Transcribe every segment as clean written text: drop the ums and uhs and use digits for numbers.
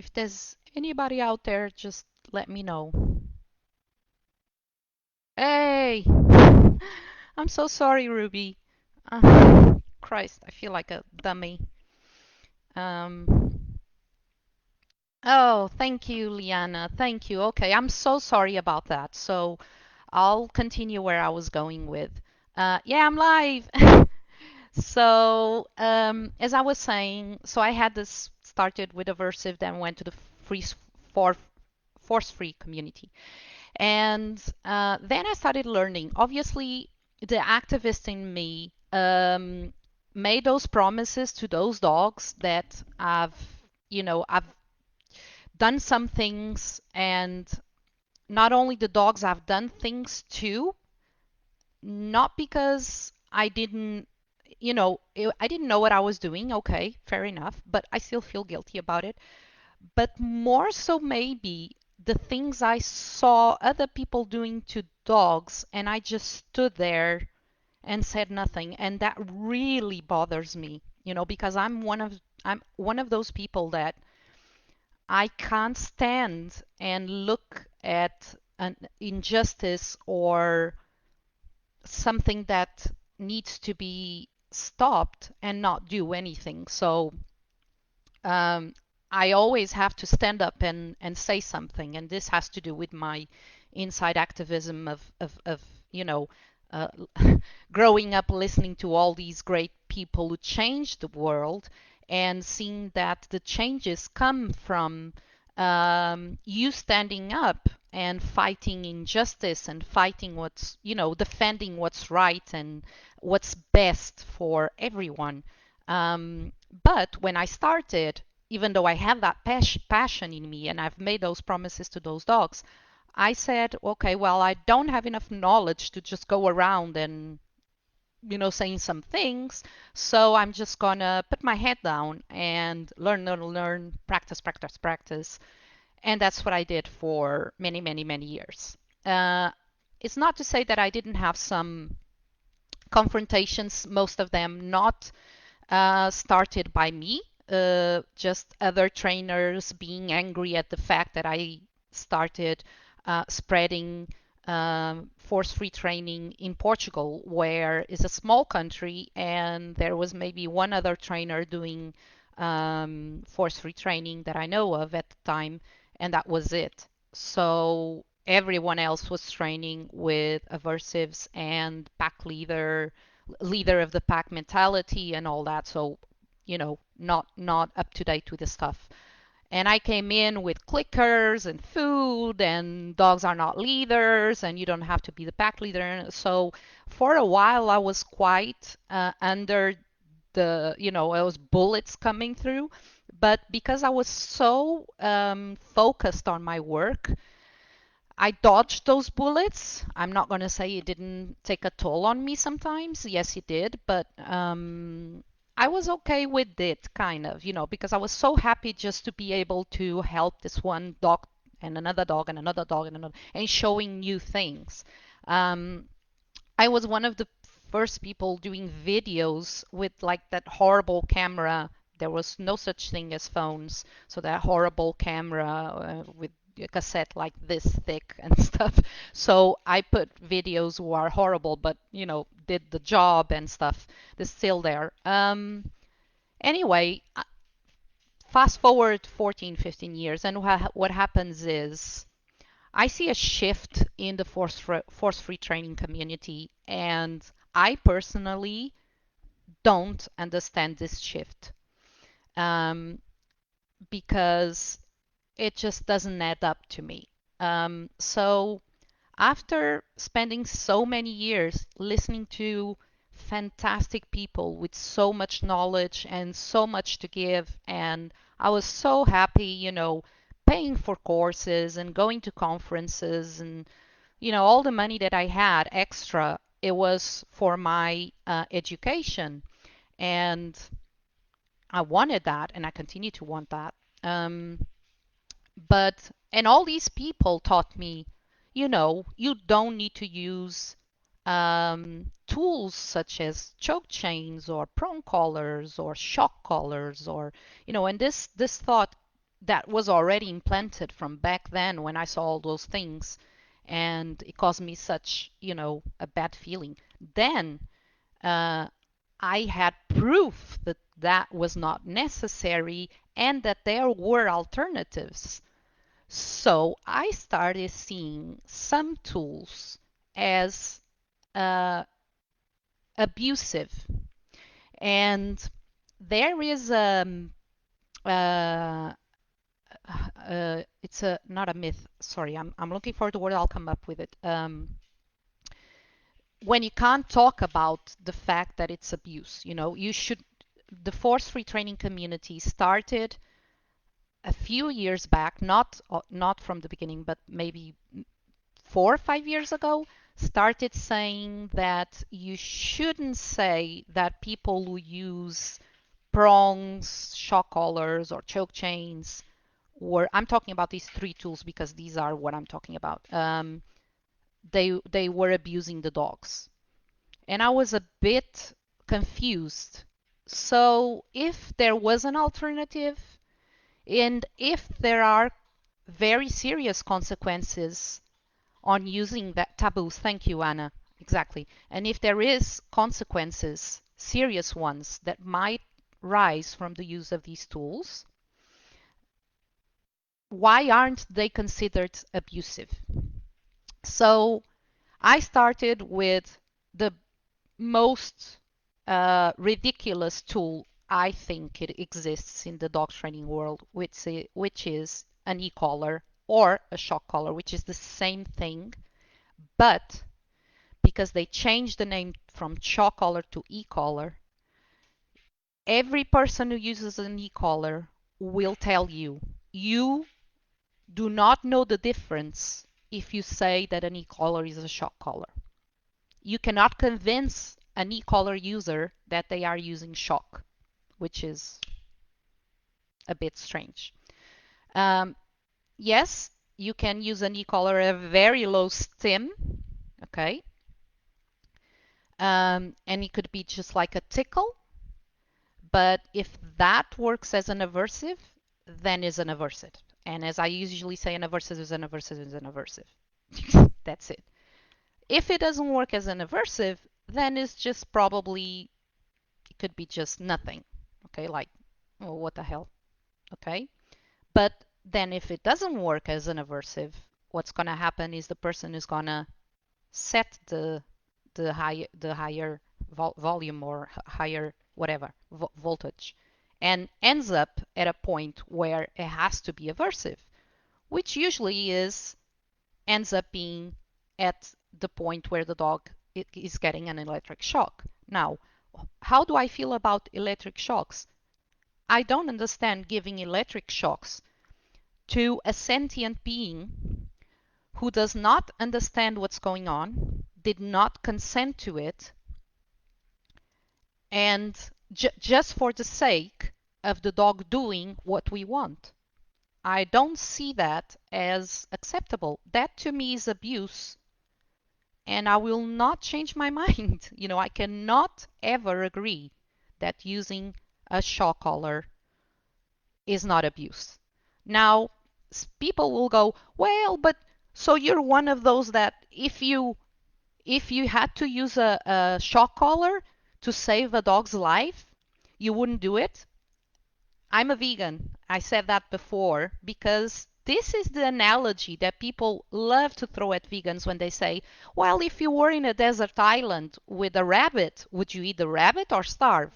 If there's anybody out there, just let me know. Hey! I'm so sorry, Ruby. Christ, I feel like a dummy. Um, oh, thank you, Liana. Thank you. Okay, I'm so sorry about that. So I'll continue where I was going with. Yeah, I'm live. So, as I was saying, so I had this started with aversive, then went to the free for force-free community. And then I started learning. Obviously, the activist in me made those promises to those dogs that I've done some things, and not only the dogs, I've done things too, not because I didn't know what I was doing. Okay, fair enough, but I still feel guilty about it. But more so, maybe the things I saw other people doing to dogs, and I just stood there and said nothing, and that really bothers me, because I'm one of those people that I can't stand and look at an injustice or something that needs to be stopped and not do anything. So um, I always have to stand up and say something, and this has to do with my inside activism of you know uh, growing up listening to all these great people who changed the world and seeing that the changes come from you standing up and fighting injustice and fighting defending what's right and what's best for everyone. But when I started, even though I have that passion in me and I've made those promises to those dogs, I said, okay, well, I don't have enough knowledge to just go around and, saying some things. So I'm just gonna put my head down and learn, learn, learn, practice, practice, practice. And that's what I did for many, many, many years. Uh, it's not to say that I didn't have some confrontations, most of them not started by me, just other trainers being angry at the fact that I started spreading force-free training in Portugal, where it's a small country and there was maybe one other trainer doing force-free training that I know of at the time, and that was it. So everyone else was training with aversives and pack leader of the pack mentality and all that. So, not up to date with the stuff. And I came in with clickers and food, and dogs are not leaders, and you don't have to be the pack leader. So for a while, I was quite under it was bullets coming through. But because I was so focused on my work, I dodged those bullets. I'm not going to say it didn't take a toll on me sometimes. Yes, it did, but I was okay with it, kind of, because I was so happy just to be able to help this one dog and another dog and another dog and another, and showing new things. Um, I was one of the first people doing videos with like that horrible camera. There was no such thing as phones, so that horrible camera with a cassette like this thick and stuff. So I put videos who are horrible, but did the job and stuff. They're still there. Anyway, fast forward 14, 15 years, and what happens is I see a shift in the force-free training community, and I personally don't understand this shift um, because it just doesn't add up to me. So after spending so many years listening to fantastic people with so much knowledge and so much to give, and I was so happy, paying for courses and going to conferences and all the money that I had extra, it was for my education. And I wanted that, and I continue to want that. Um, and all these people taught me, you don't need to use tools such as choke chains or prong collars or shock collars and this thought. that was already implanted from back then when I saw all those things, and it caused me such, a bad feeling. Then uh, I had proof that that was not necessary and that there were alternatives. So I started seeing some tools as uh, abusive. And there is uh, it's a not a myth. Sorry, I'm looking for the word. I'll come up with it. When you can't talk about the fact that it's abuse, you should. The force-free training community started a few years back, not from the beginning, but maybe 4 or 5 years ago, started saying that you shouldn't say that people who use prongs, shock collars, or choke chains, or I'm talking about these three tools because these are what I'm talking about. They were abusing the dogs, and I was a bit confused. So if there was an alternative, and if there are very serious consequences on using that taboos, thank you, Anna, exactly. And if there is consequences, serious ones that might rise from the use of these tools, why aren't they considered abusive? So I started with the most ridiculous tool I think it exists in the dog training world, which is an e-collar or a shock collar, which is the same thing, but because they changed the name from shock collar to e-collar, every person who uses an e-collar will tell you you do not know the difference if you say that an e-collar is a shock collar. You cannot convince an e-collar user that they are using shock, which is a bit strange. Um, yes, you can use an e-collar at a very low stim, okay? And it could be just like a tickle, but if that works as an aversive, then is an aversive. And as I usually say, an aversive is an aversive is an aversive. That's it. If it doesn't work as an aversive, then it's just probably, it could be just nothing. Okay, like, oh, what the hell? Okay. But then if it doesn't work as an aversive, what's going to happen is the person is going to set the higher volume or higher whatever voltage, and ends up at a point where it has to be aversive, which usually ends up being at the point where the dog is getting an electric shock. Now, how do I feel about electric shocks? I don't understand giving electric shocks to a sentient being who does not understand what's going on, did not consent to it, and just for the sake of the dog doing what we want. I don't see that as acceptable. That to me is abuse, and I will not change my mind. I cannot ever agree that using a shock collar is not abuse. Now, people will go, well, but so you're one of those that if you had to use a shock collar to save a dog's life, you wouldn't do it. I'm a vegan. I said that before because this is the analogy that people love to throw at vegans when they say, well, if you were in a desert island with a rabbit, would you eat the rabbit or starve?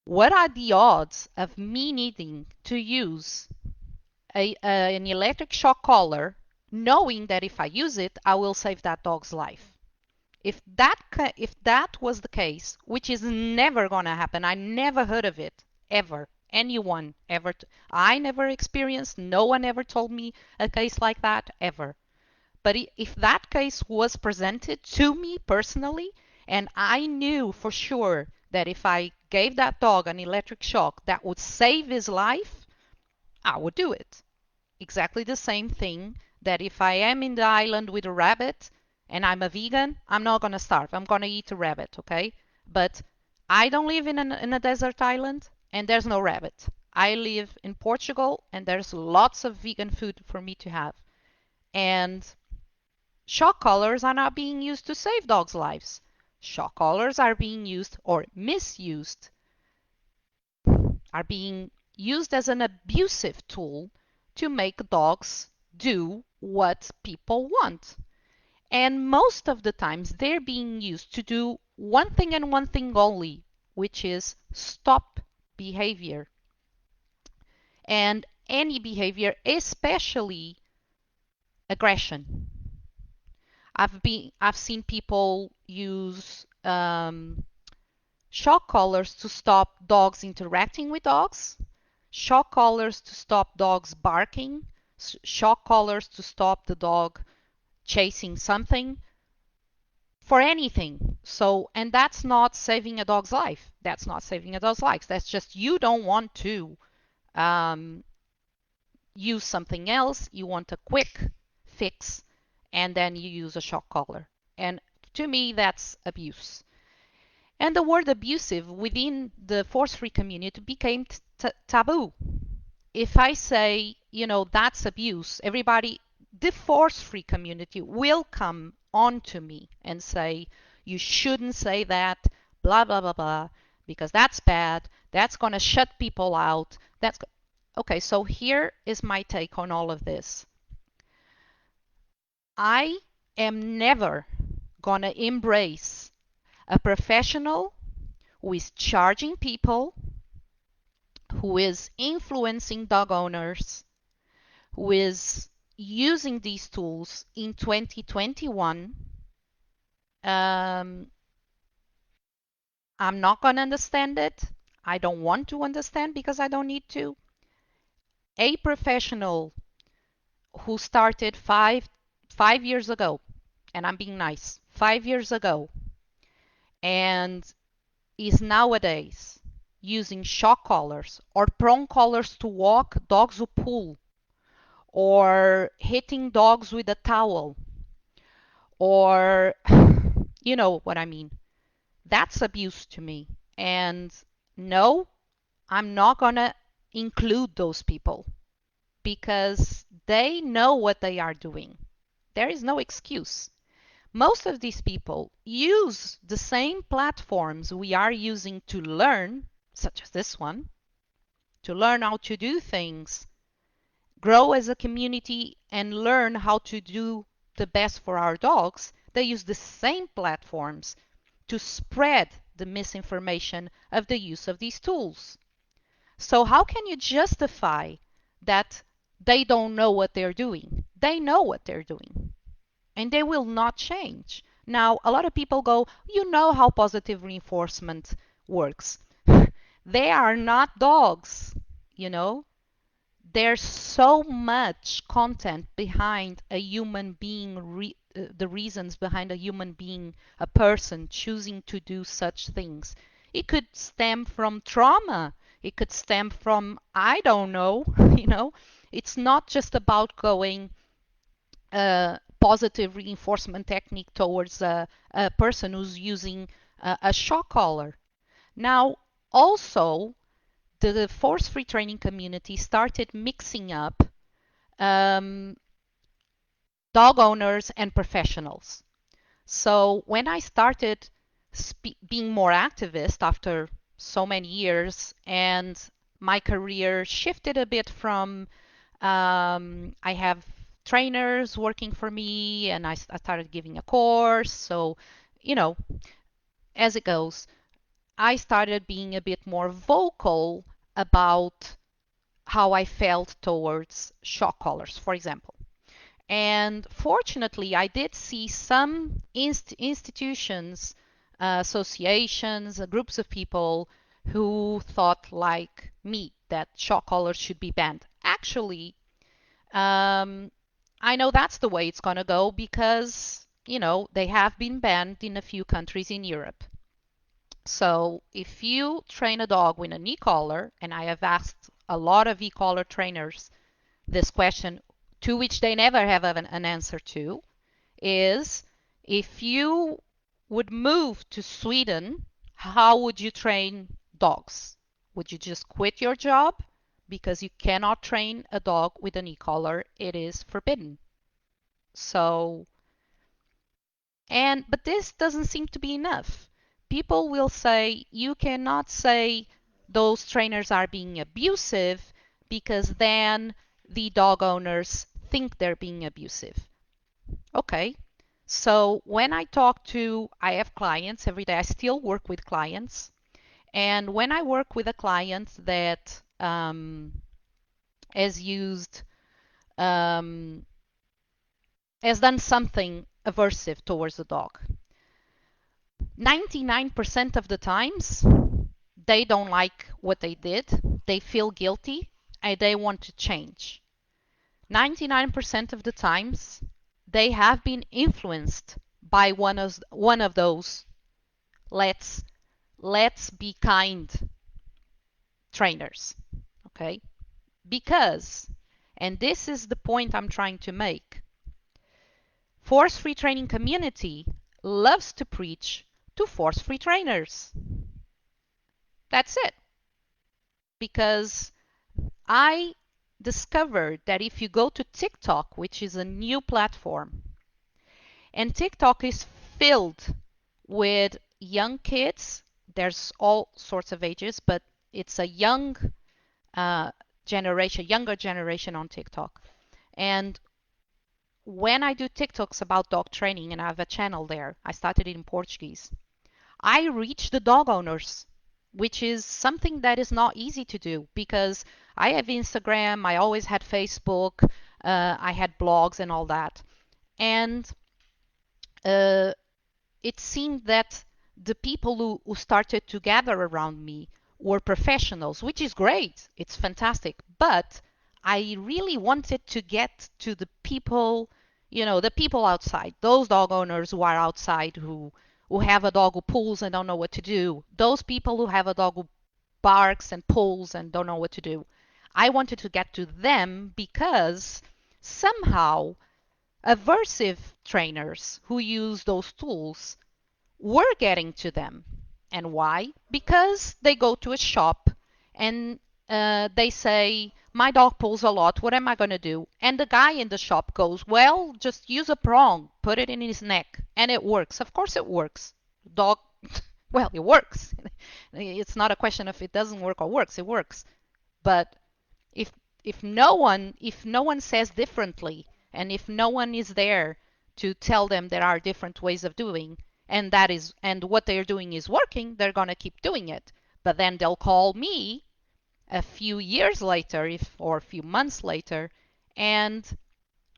What are the odds of me needing to use an electric shock collar knowing that if I use it, I will save that dog's life? If that was the case, which is never gonna happen, I never heard of it ever. Anyone ever? I never experienced. No one ever told me a case like that ever. But if that case was presented to me personally, and I knew for sure that if I gave that dog an electric shock that would save his life, I would do it. Exactly the same thing that if I am in the island with a rabbit and I'm a vegan, I'm not going to starve. I'm going to eat a rabbit, okay? But I don't live in a desert island and there's no rabbit. I live in Portugal and there's lots of vegan food for me to have. And shock collars are not being used to save dogs' lives. Shock collars are being used or misused, are being used as an abusive tool to make dogs do what people want. And most of the times they're being used to do one thing and one thing only, which is stop behavior. And any behavior, especially aggression. I've seen people use shock collars to stop dogs interacting with dogs, shock collars to stop dogs barking, shock collars to stop the dog chasing something, for anything. So, and that's not saving a dog's life. That's not saving a dog's life. That's just you don't want to um, use something else. You want a quick fix, and then you use a shock collar. And to me, that's abuse. And the word abusive within the force-free community became taboo. If I say, that's abuse, everybody, the force-free community will come on to me and say, you shouldn't say that, blah, blah, blah, blah, because that's bad. That's going to shut people out. Okay, so here is my take on all of this. I am never going to embrace a professional who is charging people, who is influencing dog owners, who is using these tools in 2021. I'm not going to understand it. I don't want to understand because I don't need to. A professional who started five years ago, and I'm being nice, 5 years ago, and is nowadays using shock collars or prong collars to walk dogs who pull, or hitting dogs with a towel, or you know what I mean. That's abuse to me. And no, I'm not going to include those people because they know what they are doing. There is no excuse. Most of these people use the same platforms we are using to learn, such as this one, to learn how to do things, grow as a community, and learn how to do the best for our dogs. They use the same platforms to spread the misinformation of the use of these tools. So how can you justify that they don't know what they're doing? They know what they're doing, and they will not change. Now, a lot of people go, you know how positive reinforcement works. They are not dogs, you know? There's so much content behind a human being, the reasons behind a human being, a person choosing to do such things. It could stem from trauma. It could stem from, I don't know, you know. It's not just about going positive reinforcement technique towards a person who's using a shock collar. Now, also, the force-free training community started mixing up um, dog owners and professionals. So when I started being more activist after so many years, and my career shifted a bit from I have trainers working for me, and I started giving a course. So, you know, as it goes, I started being a bit more vocal about how I felt towards shock collars, for example. And fortunately, I did see some institutions, associations, groups of people who thought like me that shock collars should be banned. Actually, um, I know that's the way it's going to go because, they have been banned in a few countries in Europe. So if you train a dog with an e-collar, and I have asked a lot of e-collar trainers this question, to which they never have an answer to, is if you would move to Sweden, how would you train dogs? Would you just quit your job because you cannot train a dog with an e-collar. It is forbidden. So, but this doesn't seem to be enough. People will say you cannot say those trainers are being abusive because then the dog owners think they're being abusive. Okay. So when I have clients every day. I still work with clients. And when I work with a client that has used, um, has done something aversive towards the dog, 99% of the times they don't like what they did, they feel guilty, and they want to change. 99% of the times they have been influenced by one of those let's let's be kind trainers. Okay? Because, and this is the point I'm trying to make, force-free training community loves to preach to force-free trainers. That's it. Because I discovered that if you go to TikTok, which is a new platform, and TikTok is filled with young kids, there's all sorts of ages, but it's a uh, younger generation on TikTok. And when I do TikToks about dog training, and I have a channel there, I started it in Portuguese, I reach the dog owners, which is something that is not easy to do because I have Instagram, I always had Facebook, I had blogs and all that. And uh, it seemed that the people who started to gather around me were professionals, which is great. It's fantastic. But I really wanted to get to the people, the people outside, those dog owners who are outside who have a dog who pulls and don't know what to do, those people who have a dog who barks and pulls and don't know what to do. I wanted to get to them because somehow aversive trainers who use those tools were getting to them. And why? Because they go to a shop and they say, my dog pulls a lot, what am I going to do? And the guy in the shop goes, well, just use a prong, put it in his neck, and it works. Of course it works. Dog, well, it works. It's not a question of it doesn't work or works, it works. But if if no one says differently, and if no one is there to tell them there are different ways of doing, and what they're doing is working, they're going to keep doing it. But then they'll call me a few years later, or a few months later, and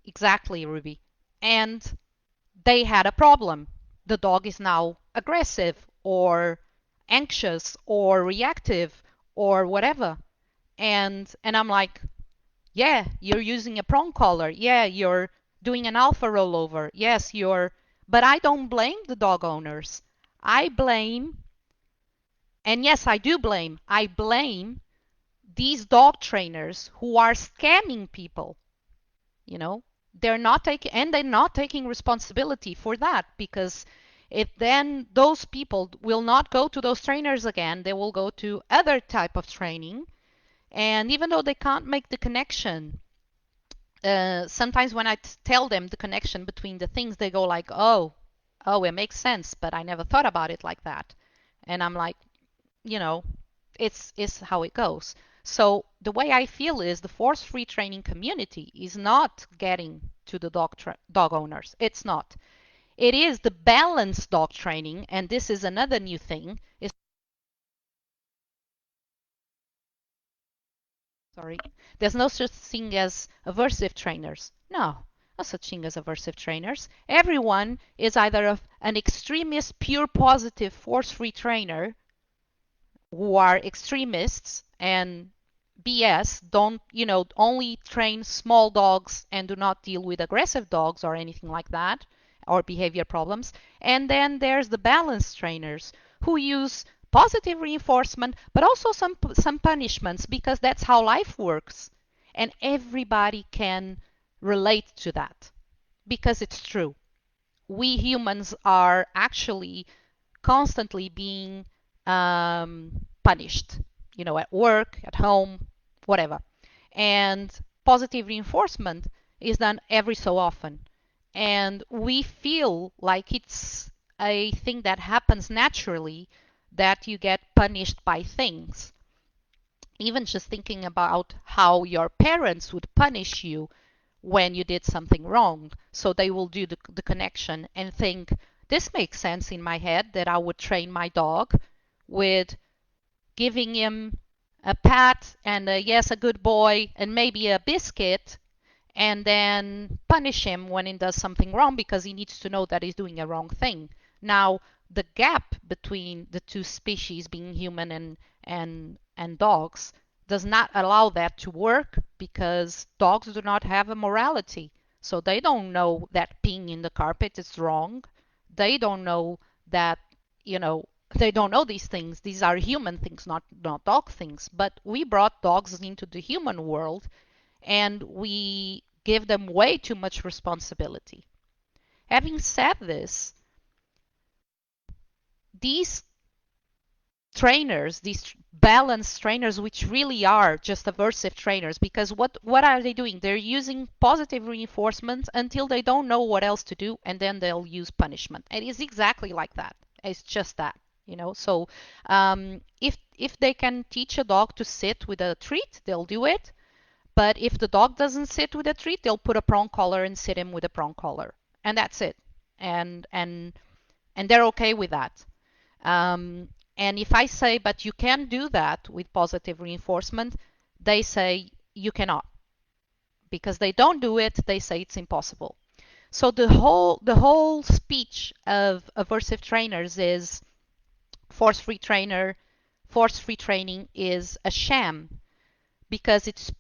exactly, Ruby, and they had a problem. The dog is now aggressive or anxious or reactive or whatever. And I'm like, yeah, you're using a prong collar. Yeah, you're doing an alpha rollover. Yes, but I don't blame the dog owners. I blame, and yes, I blame these dog trainers who are scamming people. You know, they're not taking responsibility for that, because if then those people will not go to those trainers again, they will go to other type of training. And even though they can't make the connection, sometimes when I tell them the connection between the things, they go like, oh, it makes sense, but I never thought about it like that. And I'm like, you know, it's how it goes. So the way I feel is the force-free training community is not getting to the dog owners. It's not. It is the balanced dog training, and this is another new thing. Sorry, there's no such thing as aversive trainers. No such thing as aversive trainers. Everyone is either an extremist, pure positive, force-free trainer, who are extremists and BS, don't, only train small dogs and do not deal with aggressive dogs or anything like that, or behavior problems. And then there's the balanced trainers who use positive reinforcement, but also some punishments, because that's how life works. And everybody can relate to that because it's true. We humans are actually constantly being punished, at work, at home, whatever. And positive reinforcement is done every so often. And we feel like it's a thing that happens naturally, that you get punished by things. Even just thinking about how your parents would punish you when you did something wrong. So they will do the connection and think, this makes sense in my head that I would train my dog with giving him a pat and a yes, a good boy, and maybe a biscuit, and then punish him when he does something wrong because he needs to know that he's doing a wrong thing. Now, the gap between the two species, being human and dogs, does not allow that to work because dogs do not have a morality. So they don't know that peeing in the carpet is wrong. They don't know that, you know, they don't know these things. These are human things, not dog things. But we brought dogs into the human world and we give them way too much responsibility. Having said this, these trainers, these balanced trainers, which really are just aversive trainers, because what are they doing? They're using positive reinforcement until they don't know what else to do, and then they'll use punishment. And it's exactly like that. It's just that, you know. So if they can teach a dog to sit with a treat, they'll do it. But if the dog doesn't sit with a treat, they'll put a prong collar and sit him with a prong collar, and that's it. And and and they're okay with that. Um, and if I say, but you can do that with positive reinforcement, they say you cannot because they don't do it. They say it's impossible. So the whole speech of aversive trainers is force-free trainer, force-free training is a sham because it's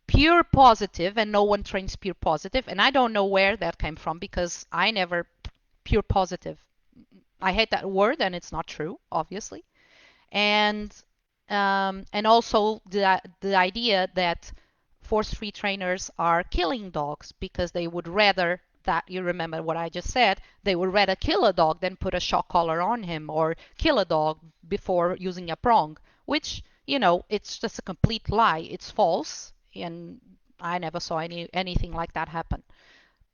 pure positive and no one trains pure positive. And I don't know where that came from because I never pure positive. I hate that word and it's not true, obviously. And and also the idea that force-free trainers are killing dogs because they would rather that you remember what I just said, they would rather kill a dog than put a shock collar on him or kill a dog before using a prong, which, you know, it's just a complete lie. It's false, and I never saw anything like that happen.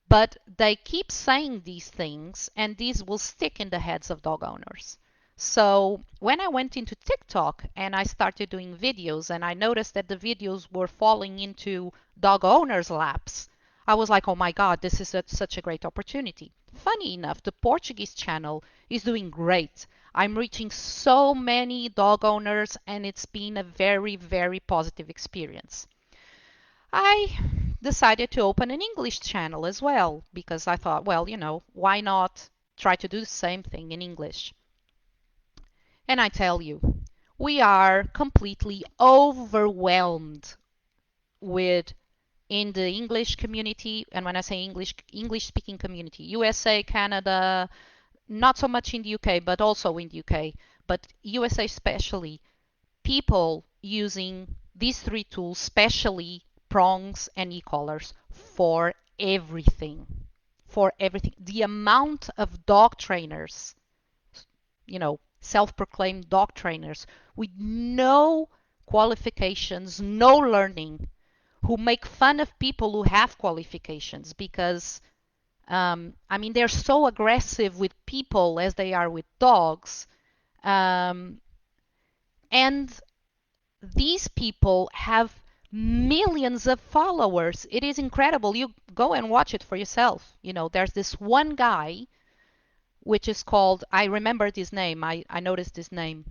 But they keep saying these things, and these will stick in the heads of dog owners. So when I went into TikTok and I started doing videos, and I noticed that the videos were falling into dog owners' laps, I was like, oh my God, this is such a great opportunity. Funny enough, the Portuguese channel is doing great. I'm reaching so many dog owners, and it's been a very, very positive experience. I decided to open an English channel as well because I thought, well, you know, why not try to do the same thing in English? And I tell you, we are completely overwhelmed with in the English community, and when I say English speaking community, USA, Canada, not so much in the UK, but also in the UK, but USA especially, people using these three tools, especially prongs and e-collars, for everything. For everything. The amount of dog trainers, you know, self-proclaimed dog trainers with no qualifications, no learning, who make fun of people who have qualifications because, I mean, they're so aggressive with people as they are with dogs. Um, and these people have millions of followers. It is incredible. You go and watch it for yourself. You know, there's this one guy which is called, I remembered his name, I noticed his name.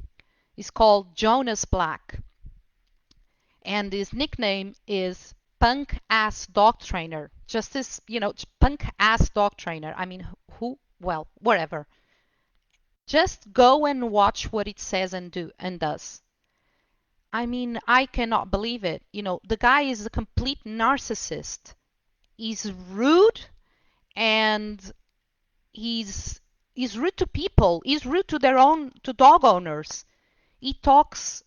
He's called Jonas Black. And his nickname is Punk Ass Dog Trainer. Just this, you know, punk ass dog trainer. I mean, who? Well, whatever. Just go and watch what it says and do and does. I mean, I cannot believe it. You know, the guy is a complete narcissist. He's rude and he's he's rude to people. He's rude to their own to dog owners. He talks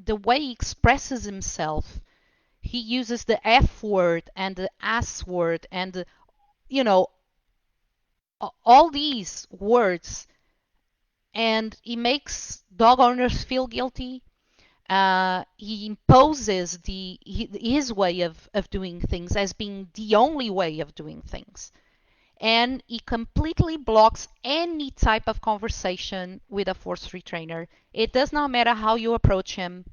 the way he expresses himself. He uses the F word and the S word and you know all these words, and he makes dog owners feel guilty. He imposes his way of doing things as being the only way of doing things. And he completely blocks any type of conversation with a force-free trainer. It does not matter how you approach him,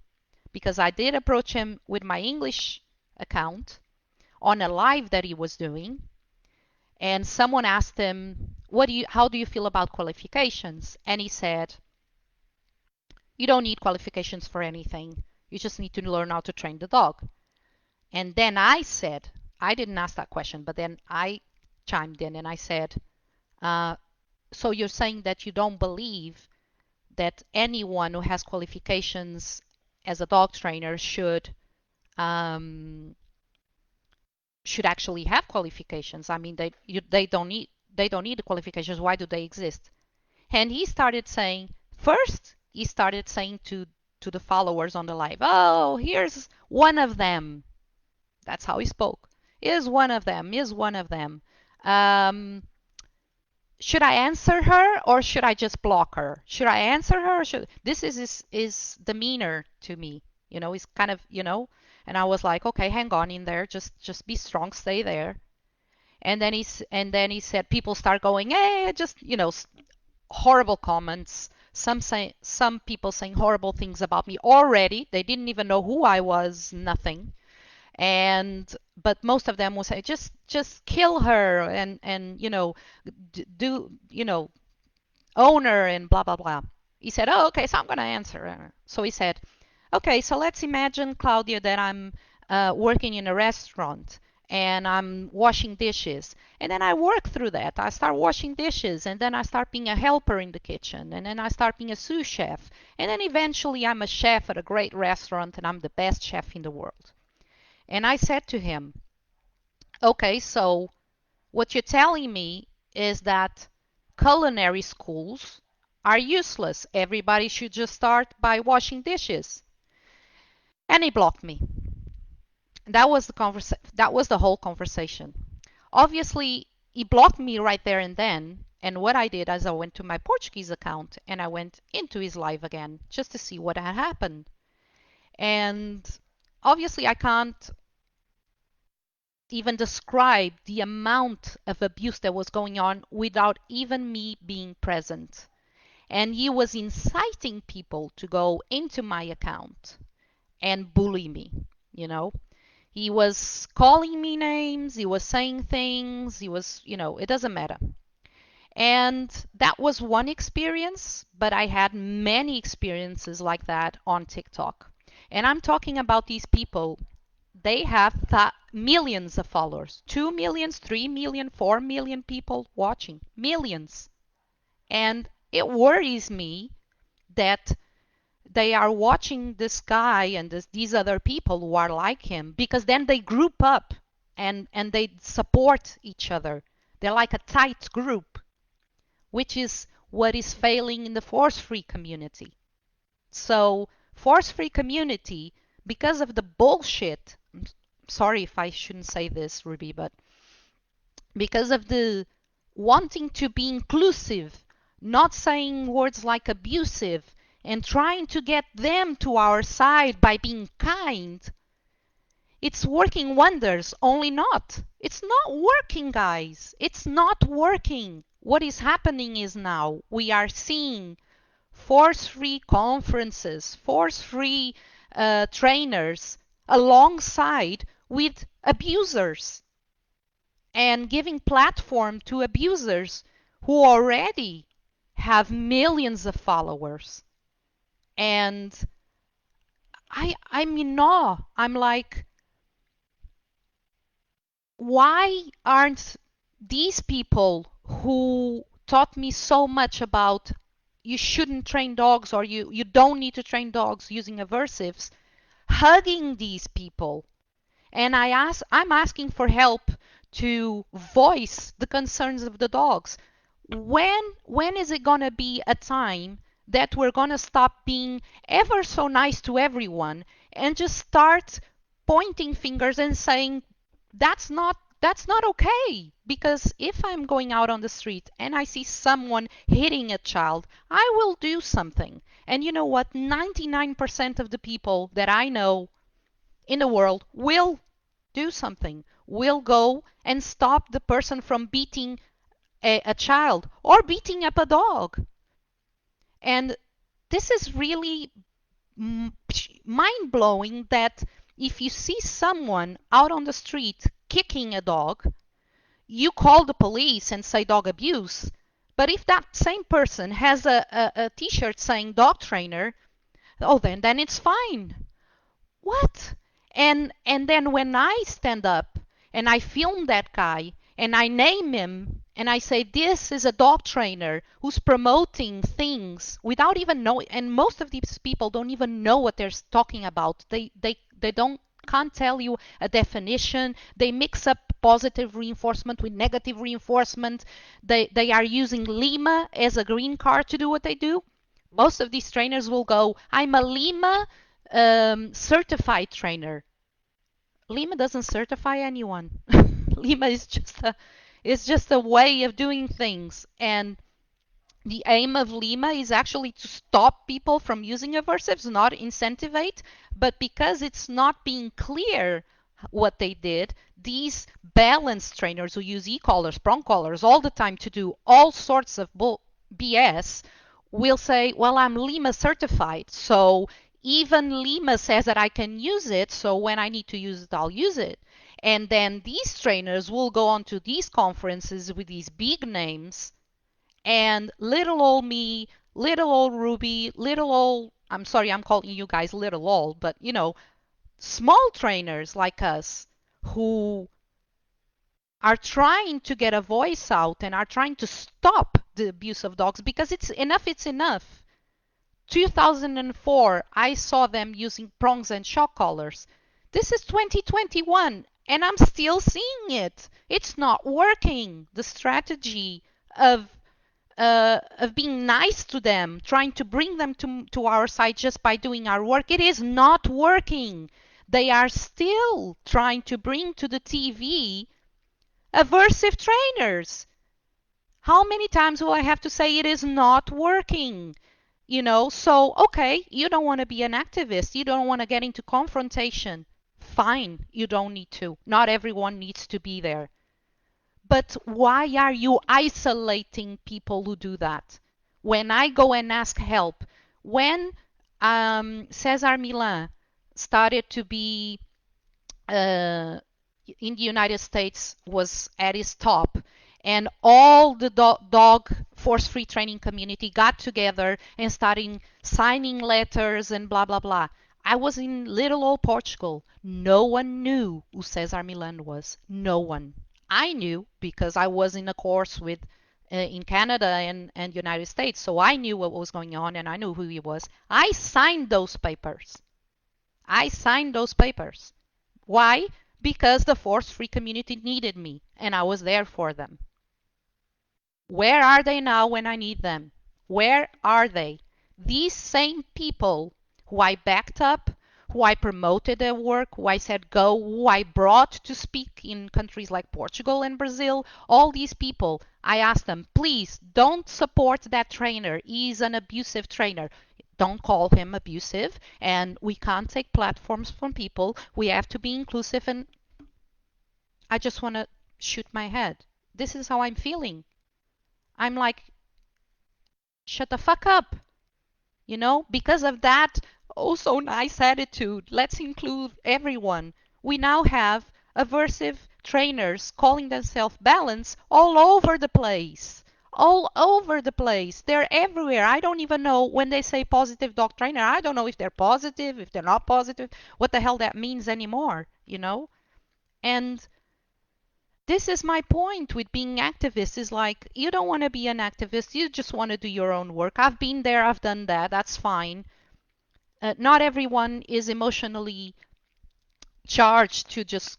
because I did approach him with my English account on a live that he was doing, and someone asked him, how do you feel about qualifications? And he said, you don't need qualifications for anything. You just need to learn how to train the dog. And then I said, I didn't ask that question, but then I chimed in and I said, uh, so you're saying that you don't believe that anyone who has qualifications as a dog trainer um, should actually have qualifications. I mean, they don't need the qualifications. Why do they exist? And he started saying, first he started saying to the followers on the live, oh, here's one of them. That's how he spoke. Is one of them. Is one of them. Um, should I answer her or should I just block her? Should I answer her? Or should this is his demeanor to me? He's kind of, and I was like, okay, hang on in there, just be strong, stay there. And then he said, people start going, hey, just horrible comments. Some people saying horrible things about me already. They didn't even know who I was, nothing. And but most of them will say, just kill her and do own her and blah blah blah. He said, oh, okay, so I'm gonna answer. So he said, okay, so let's imagine, Claudia, that I'm working in a restaurant and I'm washing dishes. And then I work through that. I start washing dishes and then I start being a helper in the kitchen and then I start being a sous chef. And then eventually I'm a chef at a great restaurant and I'm the best chef in the world. And I said to him, okay, so what you're telling me is that culinary schools are useless. Everybody should just start by washing dishes. And he blocked me. That was the whole conversation. Obviously, he blocked me right there and then. And what I did is I went to my Portuguese account and I went into his live again just to see what had happened. And obviously, I can't even describe the amount of abuse that was going on without even me being present. And he was inciting people to go into my account and bully me, you know. He was calling me names, he was saying things, it doesn't matter. And that was one experience, but I had many experiences like that on TikTok. And I'm talking about these people. They have millions of followers, 2 million, 3 million, 4 million people watching, millions. And it worries me that they are watching this guy and these other people who are like him, because then they group up and they support each other. They're like a tight group, which is what is failing in the force-free community. So force-free community, because of the bullshit, sorry if I shouldn't say this, Ruby, but because of the wanting to be inclusive, not saying words like abusive, and trying to get them to our side by being kind, it's working wonders, only not. It's not working, guys. It's not working. What is happening is now we are seeing force-free conferences, force-free trainers alongside with abusers and giving platform to abusers who already have millions of followers. And I'm in awe. I'm like, why aren't these people who taught me so much about you shouldn't train dogs or you don't need to train dogs using aversives hugging these people? And I'm asking for help to voice the concerns of the dogs. When is it gonna be a time that we're gonna stop being ever so nice to everyone and just start pointing fingers and saying that's not okay? Because if I'm going out on the street and I see someone hitting a child, I will do something. And you know what? 99% of the people that I know in the world will do something, will go and stop the person from beating a child or beating up a dog. And this is really mind blowing that if you see someone out on the street kicking a dog, you call the police and say dog abuse. But if that same person has a t-shirt saying dog trainer, oh, then it's fine. What? And then when I stand up and I film that guy and I name him and I say this is a dog trainer who's promoting things without even knowing, and most of these people don't even know what they're talking about. They don't can't tell you a definition. They mix up positive reinforcement with negative reinforcement. They are using Lima as a green card to do what they do. Most of these trainers will go, I'm a Lima certified trainer. Lima doesn't certify anyone. Lima is just a way of doing things, and the aim of Lima is actually to stop people from using aversives, not incentivate. But because it's not being clear what they did, these balanced trainers who use e-collars, prong collars all the time to do all sorts of BS will say, well, I'm Lima certified. So even Lima says that I can use it. So when I need to use it, I'll use it. And then these trainers will go on to these conferences with these big names, and little old me, little old Ruby, little old, I'm sorry, I'm calling you guys little old, but small trainers like us who are trying to get a voice out and are trying to stop the abuse of dogs, because it's enough. 2004, I saw them using prongs and shock collars. This is 2021, and I'm still seeing it. It's not working. The strategy of being nice to them, trying to bring them to our side just by doing our work, it is not working. They are still trying to bring to the TV aversive trainers. How many times will I have to say it is not working? So, okay, you don't want to be an activist. You don't want to get into confrontation. Fine, you don't need to. Not everyone needs to be there. But why are you isolating people who do that? When I go and ask help, when Cesar Millan started to be in the United States, was at his top, and all the dog force-free training community got together and started signing letters and blah blah blah. I was in little old Portugal. No one knew who Cesar Millan was. No one. I knew because I was in a course with in Canada and United States, so I knew what was going on and I knew who he was. I signed those papers. I signed those papers. Why? Because the force-free community needed me, and I was there for them. Where are they now when I need them? Where are they? These same people who I backed up, who I promoted their work, who I said go, who I brought to speak in countries like Portugal and Brazil, all these people, I asked them, please don't support that trainer. He's an abusive trainer. Don't call him abusive, and we can't take platforms from people. We have to be inclusive, and I just want to shoot my head. This is how I'm feeling. I'm like, shut the fuck up. Because of that oh so nice attitude, let's include everyone. We now have aversive trainers calling themselves balance all over the place. All over the place. They're everywhere. I don't even know when they say positive dog trainer. I don't know if they're positive, if they're not positive, what the hell that means anymore. And this is my point with being activist is like you don't want to be an activist, you just want to do your own work. I've been there, I've done that, that's fine. Not everyone is emotionally charged to just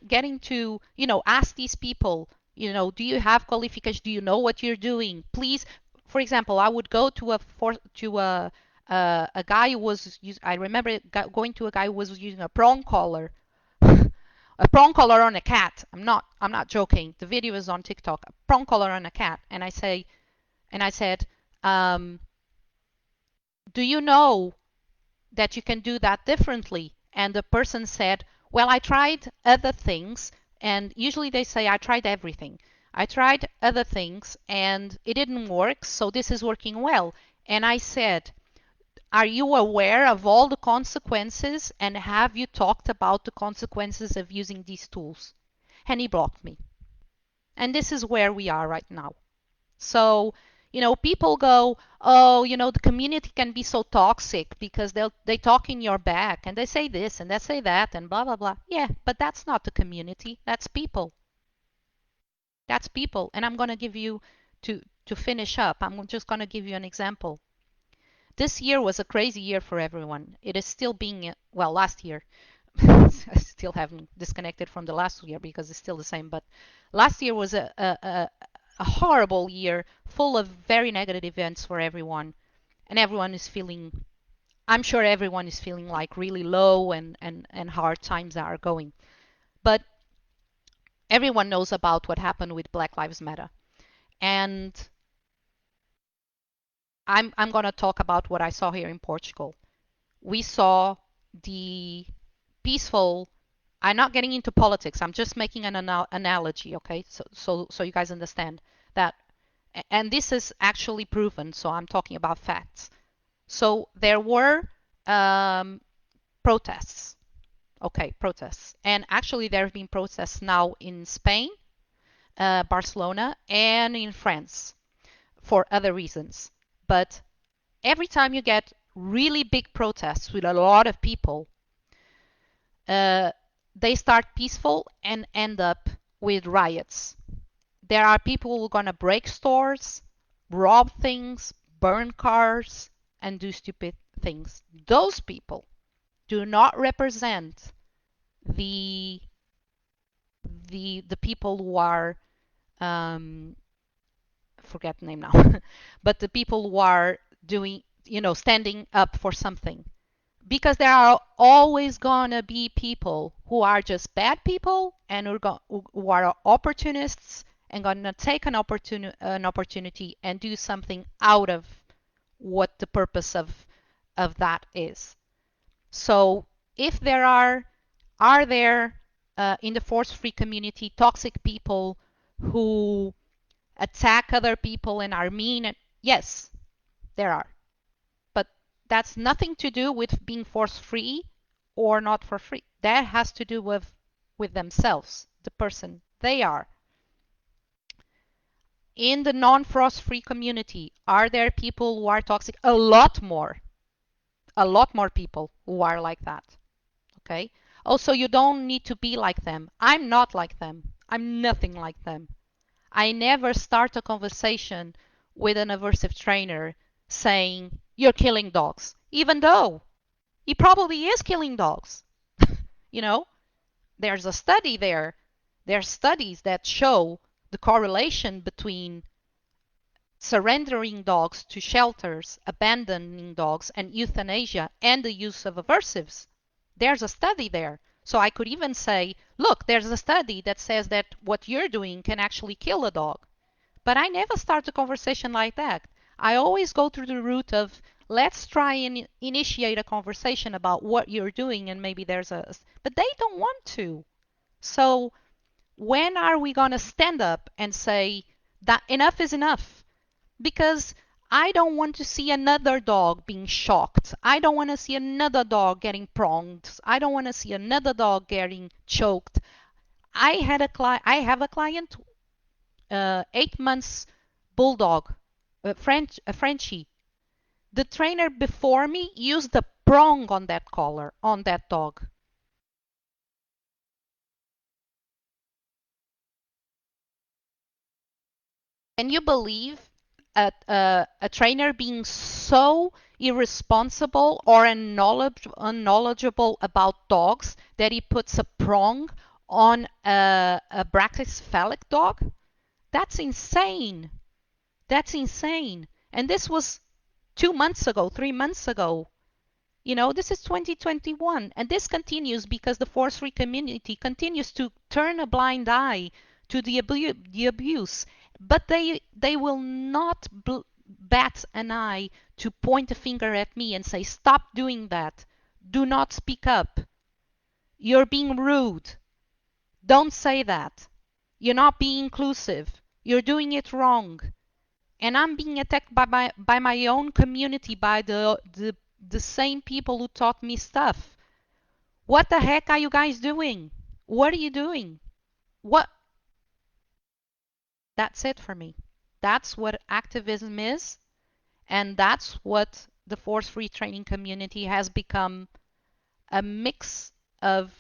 getting to ask these people, do you have qualification, do you know what you're doing, please. For example, I would go to a guy who was I remember going to a guy who was using a prong collar, a prong collar on a cat. I'm not joking. The video is on TikTok. A prong collar on a cat, and I said, um, Do you know that you can do that differently? And the person said, well, I tried other things. And usually they say, I tried everything. I tried other things and it didn't work, so this is working well. And I said, are you aware of all the consequences and have you talked about the consequences of using these tools? And he blocked me. And this is where we are right now. So, people go, oh, the community can be so toxic because they talk in your back and they say this and they say that and blah blah blah. Yeah, but that's not the community. That's people. That's people. And I'm gonna give you to finish up. I'm just gonna give you an example. This year was a crazy year for everyone. It is still being well, last year. I still haven't disconnected from the last year because it's still the same. But last year was a horrible year, full of very negative events for everyone, and everyone is feeling. I'm sure everyone is feeling like really low and hard times are going. But everyone knows about what happened with Black Lives Matter, and I'm gonna talk about what I saw here in Portugal. We saw the peaceful. I'm not getting into politics. I'm just making an analogy, okay? So you guys understand that, and this is actually proven. So I'm talking about facts. So there were um, protests, okay, protests, and actually there have been protests now in Spain, Barcelona, and in France for other reasons. But every time you get really big protests with a lot of people, uh, they start peaceful and end up with riots. There are people who are going to break stores, rob things, burn cars, and do stupid things. Those people do not represent the the people who are um, forget the name now, but the people who are doing standing up for something. Because there are always gonna be people who are just bad people and who are opportunists and gonna take an opportunity and do something out of what the purpose of that is. So if are there in the force-free community toxic people who attack other people and are mean? Yes, there are. But that's nothing to do with being force free or not for free. That has to do with themselves, the person they are. In the non-force free community, are there people who are toxic? A lot more people who are like that. Okay. Also, you don't need to be like them. I'm not like them. I'm nothing like them. I never start a conversation with an aversive trainer saying, you're killing dogs, even though he probably is killing dogs. you know, there's a study there. There are studies that show the correlation between surrendering dogs to shelters, abandoning dogs, and euthanasia and the use of aversives. There's a study there. So I could even say, look, there's a study that says that what you're doing can actually kill a dog. But I never start a conversation like that. I always go through the route of let's try and initiate a conversation about what you're doing and maybe there's a. But they don't want to. So when are we going to stand up and say that enough is enough? Because I don't want to see another dog being shocked. I don't want to see another dog getting pronged. I don't want to see another dog getting choked. I have a client 8 months bulldog, a Frenchie. The trainer before me used a prong on that collar, on that dog. Can you believe a trainer being so irresponsible or unknowledgeable about dogs that he puts a prong on a brachycephalic dog? That's insane. That's insane. And this was 2 months ago, 3 months ago. This is 2021, and this continues because the force-free community continues to turn a blind eye to the abuse, but they will not bat an eye to point a finger at me and say, stop doing that. Do not speak up. You're being rude. Don't say that. You're not being inclusive. You're doing it wrong. And I'm being attacked by my own community, by the same people who taught me stuff. What the heck are you guys doing? What are you doing? What? That's it for me. That's what activism is, and that's what the force free training community has become, a mix of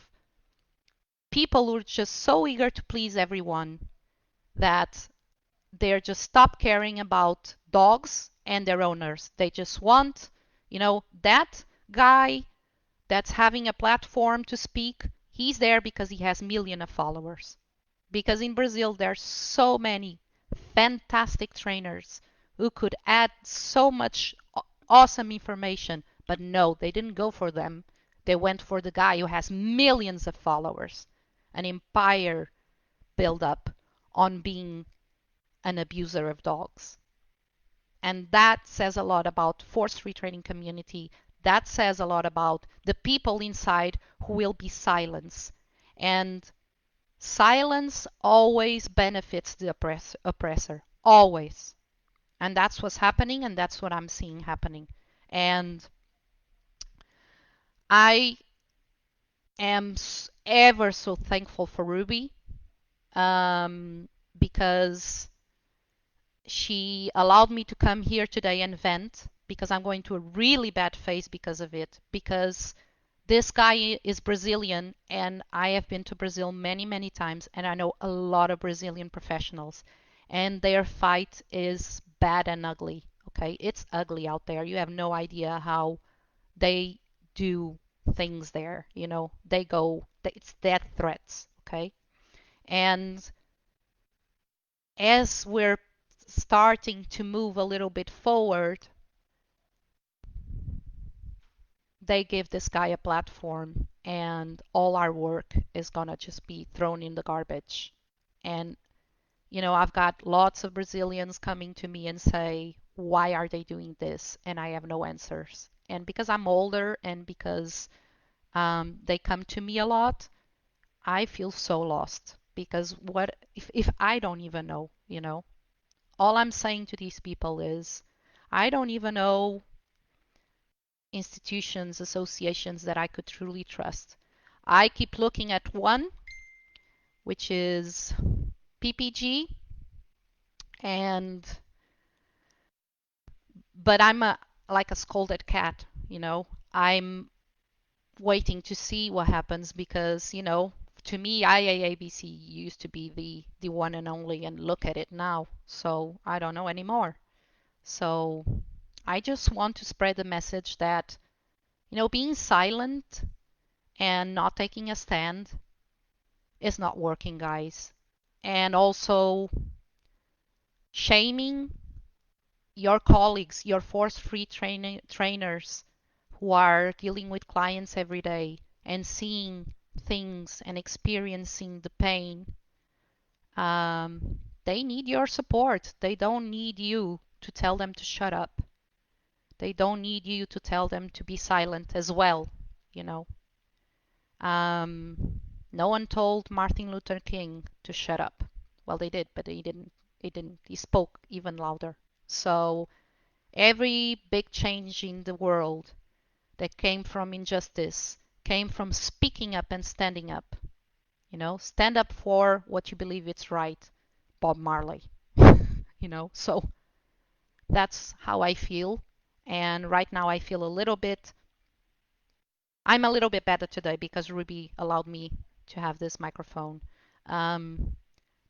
people who are just so eager to please everyone that they're just stop caring about dogs and their owners. They just want, that guy that's having a platform to speak, he's there because he has millions of followers. Because in Brazil, there's so many fantastic trainers who could add so much awesome information. But no, they didn't go for them. They went for the guy who has millions of followers, an empire built up on being an abuser of dogs. And that says a lot about force free training community. That says a lot about the people inside who will be silenced. And silence always benefits the oppressor. Always. And that's what's happening, and that's what I'm seeing happening. And I am ever so thankful for Ruby, because she allowed me to come here today and vent, because I'm going to a really bad phase because of it. Because this guy is Brazilian, and I have been to Brazil many, many times, and I know a lot of Brazilian professionals, and their fight is bad and ugly. Okay, it's ugly out there. You have no idea how they do things there. They go, it's death threats. Okay, and as we're starting to move a little bit forward, they give this guy a platform, and all our work is gonna just be thrown in the garbage. And I've got lots of Brazilians coming to me and say, why are they doing this? And I have no answers. And because I'm older, and because they come to me a lot, I feel so lost. Because what if I don't even know? All I'm saying to these people is, I don't even know institutions, associations that I could truly trust. I keep looking at one, which is PPG, and but I'm like a scolded cat. I'm waiting to see what happens, because to me IAABC used to be the one and only, and look at it now. So I don't know anymore. So I just want to spread the message that being silent and not taking a stand is not working, guys. And also shaming your colleagues, your force-free trainers who are dealing with clients every day and seeing things and experiencing the pain. They need your support. They don't need you to tell them to shut up. They don't need you to tell them to be silent as well, you know. No one told Martin Luther King to shut up. Well, they did, but he didn't. He didn't. He spoke even louder. So every big change in the world that came from injustice came from speaking up and standing up. Stand up for what you believe it's right. Bob Marley. So that's how I feel. And right now I'm a little bit better today because Ruby allowed me to have this microphone. Um,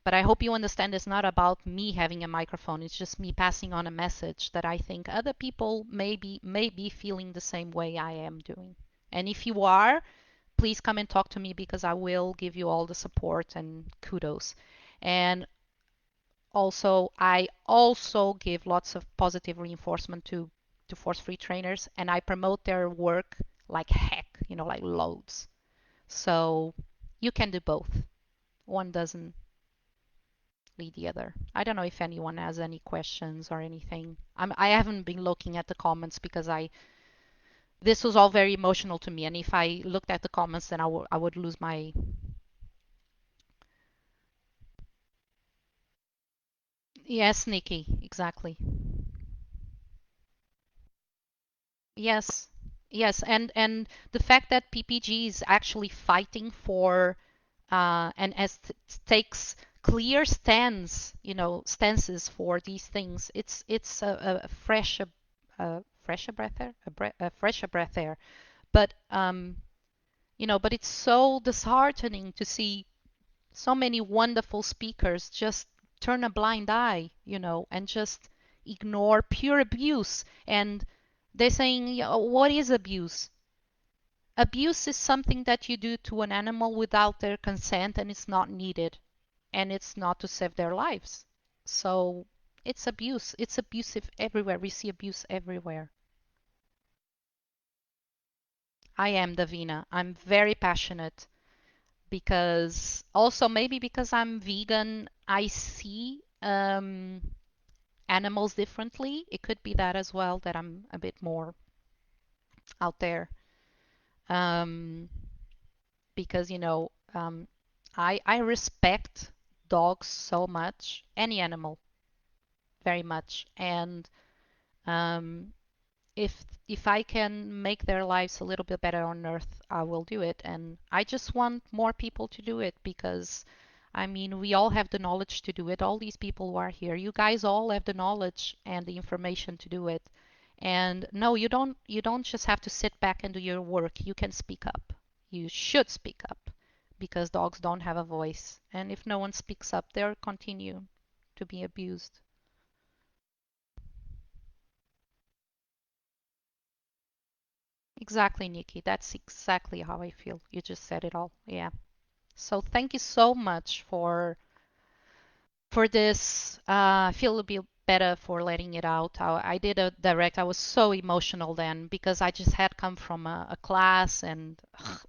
but I hope you understand it's not about me having a microphone. It's just me passing on a message that I think other people may be feeling the same way I am doing. And if you are, please come and talk to me, because I will give you all the support and kudos. And also, I also give lots of positive reinforcement to force-free trainers, and I promote their work like heck, like loads. So you can do both. One doesn't lead the other. I don't know if anyone has any questions or anything. I haven't been looking at the comments because I this was all very emotional to me, and if I looked at the comments, then I would lose my. Yes, Nikki, exactly. Yes, yes, and the fact that PPG is actually fighting for and as takes clear stances for these things. It's a fresh breath air, a fresher breath air. But but it's so disheartening to see so many wonderful speakers just turn a blind eye, and just ignore pure abuse. And they're saying, what is abuse? Abuse is something that you do to an animal without their consent and it's not needed and it's not to save their lives. So it's abuse. It's abusive everywhere. We see abuse everywhere. I am Davina. I'm very passionate because also maybe because I'm vegan, I see animals differently. It could be that as well, that I'm a bit more out there. Um, because I respect dogs so much, any animal very much, and um, if I can make their lives a little bit better on Earth, I will do it. And I just want more people to do it because, I mean, we all have the knowledge to do it. All these people who are here, you guys all have the knowledge and the information to do it. And no, you don't just have to sit back and do your work. You can speak up. You should speak up because dogs don't have a voice. And if no one speaks up, they'll continue to be abused. Exactly, Nikki. That's exactly how I feel. You just said it all. Yeah. So thank you so much for this. I feel a bit better for letting it out. I did a direct. I was so emotional then because I just had come from a class and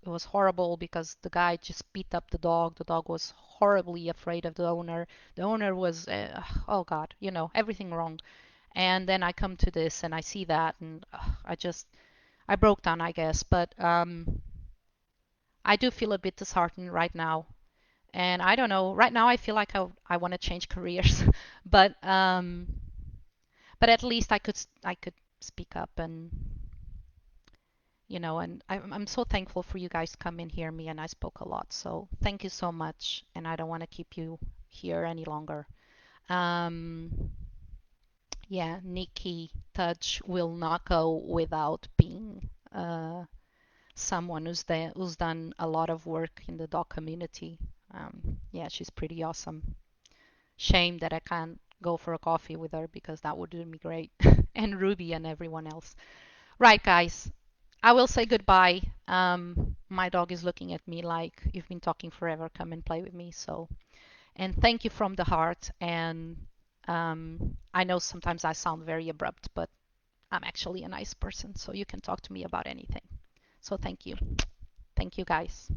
it was horrible because the guy just beat up the dog. The dog was horribly afraid of the owner. The owner was, oh God, everything wrong. And then I come to this and I see that and I broke down, I guess. But I do feel a bit disheartened right now. And I don't know, right now I feel like I want to change careers, but at least I could speak up and I'm so thankful for you guys to come and hear me and I spoke a lot. So thank you so much and I don't want to keep you here any longer. Um, yeah, Nikki Touch will not go without being someone who's done a lot of work in the dog community. Yeah, she's pretty awesome. Shame that I can't go for a coffee with her because that would do me great. And Ruby and everyone else. Right, guys. I will say goodbye. My dog is looking at me like you've been talking forever. Come and play with me. So, and thank you from the heart. And I know sometimes I sound very abrupt, but I'm actually a nice person, so you can talk to me about anything. So thank you. Thank you, guys.